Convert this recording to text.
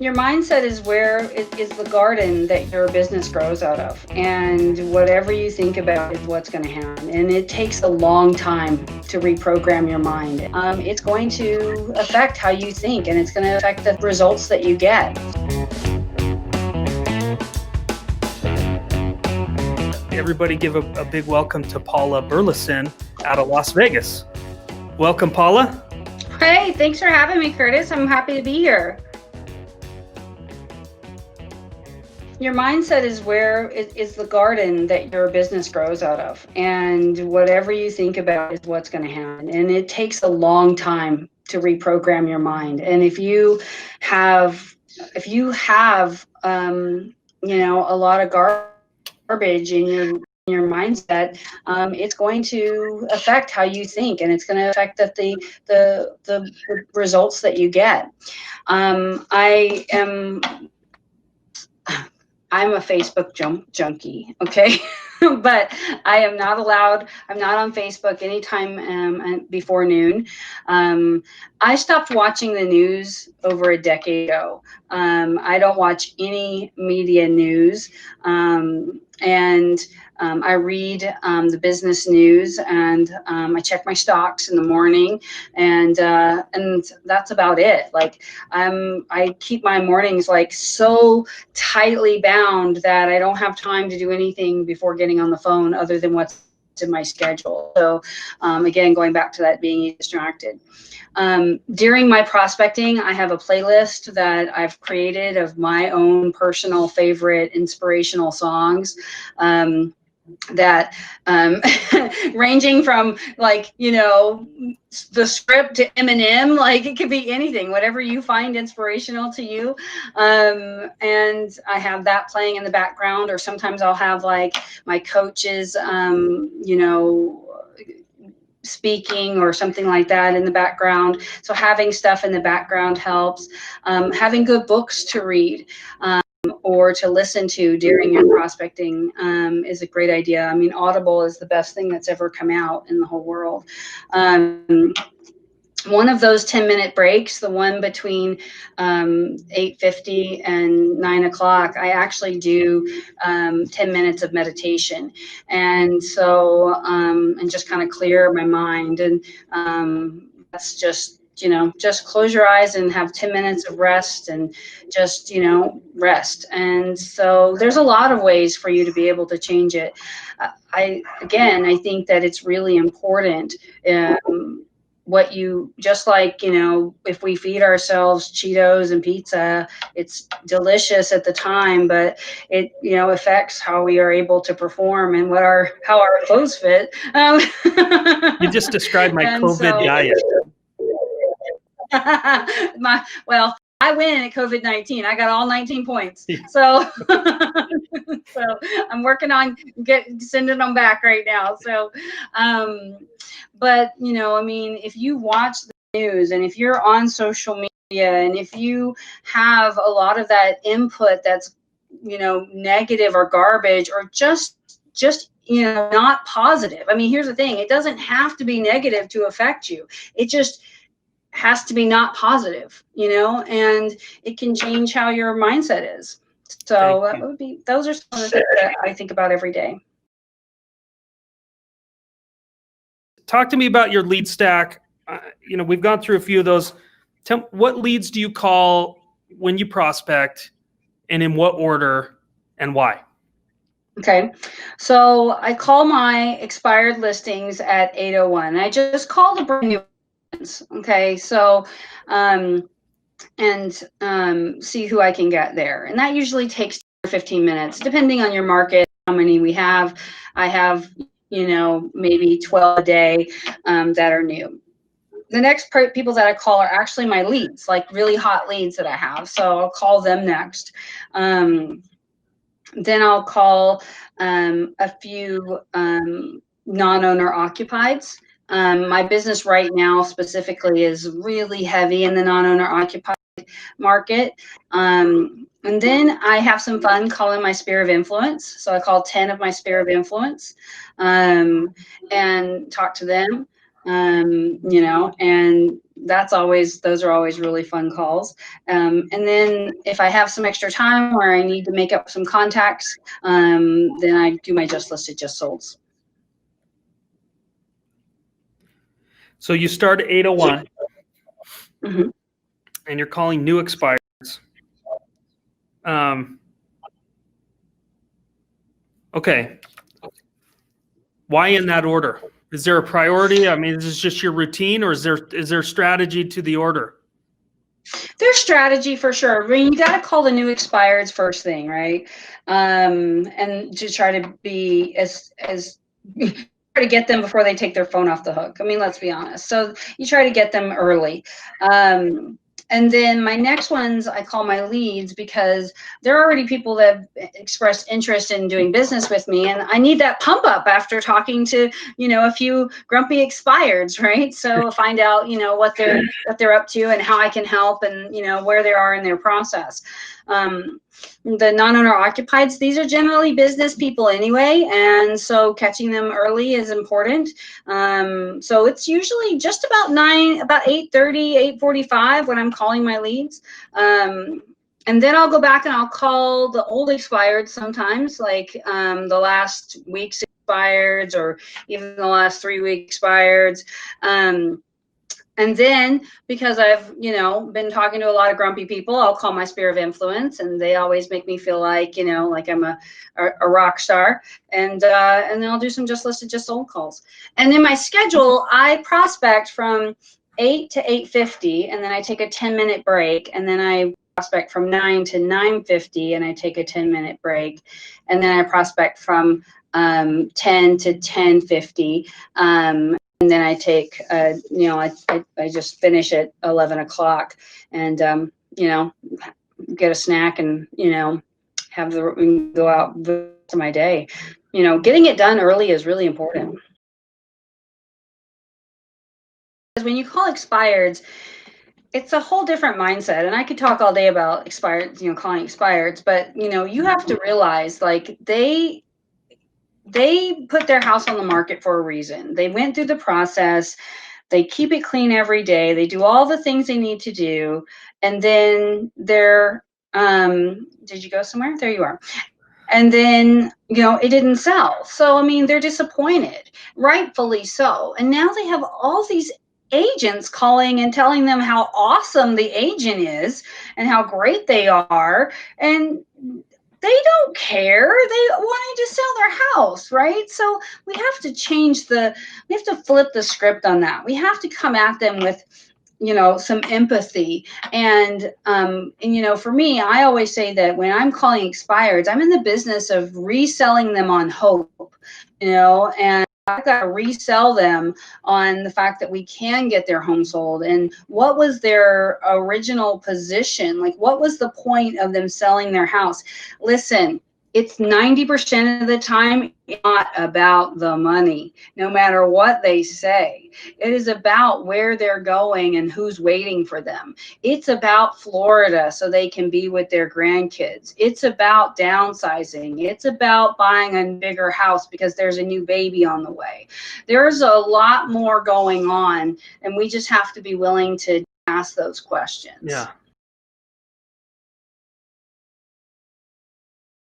Your mindset is where it is the garden that your business grows out of. And whatever you think about is what's going to happen. And it takes a long time to reprogram your mind. It's going to affect how you think, and it's going to affect the results that you get. Everybody give a big welcome to Paula Burlison out of Las Vegas. Welcome, Paula. Hey, thanks for having me, Curtis. I'm happy to be here. Your mindset is where it is the garden that your business grows out of. And whatever you think about is what's going to happen. And it takes a long time to reprogram your mind. And if you have a lot of garbage in your mindset, it's going to affect how you think, and it's going to affect the results that you get. I'm a Facebook junkie, okay? But I am not allowed, I'm not on Facebook anytime before noon. I stopped watching the news over a decade ago. I don't watch any media news. I read the business news, and I check my stocks in the morning, and that's about it. Like I keep my mornings like so tightly bound that I don't have time to do anything before getting on the phone other than what's in my schedule. So again, going back to that being distracted. During my prospecting, I have a playlist that I've created of my own personal favorite inspirational songs. That ranging from the script to Eminem, like it could be anything, whatever you find inspirational to you. And I have that playing in the background, or sometimes I'll have like my coaches, speaking or something like that in the background. So having stuff in the background helps. Having good books to read or to listen to during your prospecting is a great idea. I mean, Audible is the best thing that's ever come out in the whole world. One of those 10-minute breaks, the one between 8:50 and 9 o'clock, I actually do 10 minutes of meditation. And so, and just kind of clear my mind. And that's just close your eyes and have 10 minutes of rest, and just, rest. And so there's a lot of ways for you to be able to change it. I think that it's really important. What you just if we feed ourselves Cheetos and pizza, it's delicious at the time, but it affects how we are able to perform and how our clothes fit. You just described my COVID diet. I win at COVID-19. I got all 19 points. Yeah. So I'm working on sending them back right now. So, but if you watch the news, and if you're on social media, and if you have a lot of that input that's, negative or garbage, or just not positive. I mean, here's the thing. It doesn't have to be negative to affect you. It just has to be not positive, and it can change how your mindset is. So those are some of the things that I think about every day. Talk to me about your lead stack. We've gone through a few of those. What leads do you call when you prospect, and in what order, and why? Okay, so I call my expired listings at 8:01. I just call the brand new. Okay, so see who I can get there, and that usually takes 15 minutes depending on your market, how many we have. I have maybe 12 a day that are new. The next people that I call are actually my leads, like really hot leads that I have, so I'll call them next. Then I'll call a few non-owner occupieds. My business right now specifically is really heavy in the non-owner occupied market. And then I have some fun calling my sphere of influence. So I call 10 of my sphere of influence and talk to them. You know, and those are always really fun calls. And then if I have some extra time where I need to make up some contacts, then I do my just listed, just solds. So you start at 8:01, Mm-hmm. and you're calling new expireds. Okay. Why in that order? Is there a priority? I mean, is this just your routine, or is there strategy to the order? There's strategy for sure. I mean, you got to call the new expireds first thing, right? And to try to be as try to get them before they take their phone off the hook. I mean, let's be honest. So you try to get them early. And then my next ones I call my leads, because there are already people that have expressed interest in doing business with me, and I need that pump up after talking to, you know, a few grumpy expireds, right? So find out, you know, what they're up to and how I can help, and, you know, where they are in their process. The non-owner occupieds, these are generally business people anyway, and so catching them early is important. So it's usually just about 8:30, 8:45 when I'm calling my leads. And then I'll go back and I'll call the old expired sometimes, like the last week's expireds, or even the last 3 week expireds. And then, because I've, you know, been talking to a lot of grumpy people, I'll call my sphere of influence, and they always make me feel like, you know, like I'm a rock star. And then I'll do some just listed, just sold calls. And in my schedule, I prospect from 8 to 8:50, and then I take a 10-minute break, and then I prospect from 9 to 9:50, and I take a 10-minute break, and then I prospect from 10 to 10:50. And then I take, you know, I just finish at 11 o'clock, and, you know, get a snack, and, you know, go out the rest of my day. You know, getting it done early is really important. Because when you call expireds, it's a whole different mindset, and I could talk all day about expireds, you know, calling expireds, but, you know, you have to realize, like, they put their house on the market for a reason. They went through the process. They keep it clean every day. They do all the things they need to do. And then they're, did you go somewhere? There you are. And then, you know, it didn't sell. So, I mean, they're disappointed, rightfully so. And now they have all these agents calling and telling them how awesome the agent is and how great they are. And they don't care. They wanted to sell their house, right? So we have to flip the script on that. We have to come at them with, you know, some empathy. And you know, for me, I always say that when I'm calling expireds, I'm in the business of reselling them on hope, you know, and I've got to resell them on the fact that we can get their home sold, and what was their original position? Like, what was the point of them selling their house? Listen, it's 90% of the time not about the money, no matter what they say. It is about where they're going and who's waiting for them. It's about Florida so they can be with their grandkids. It's about downsizing. It's about buying a bigger house because there's a new baby on the way. There's a lot more going on, and we just have to be willing to ask those questions. Yeah.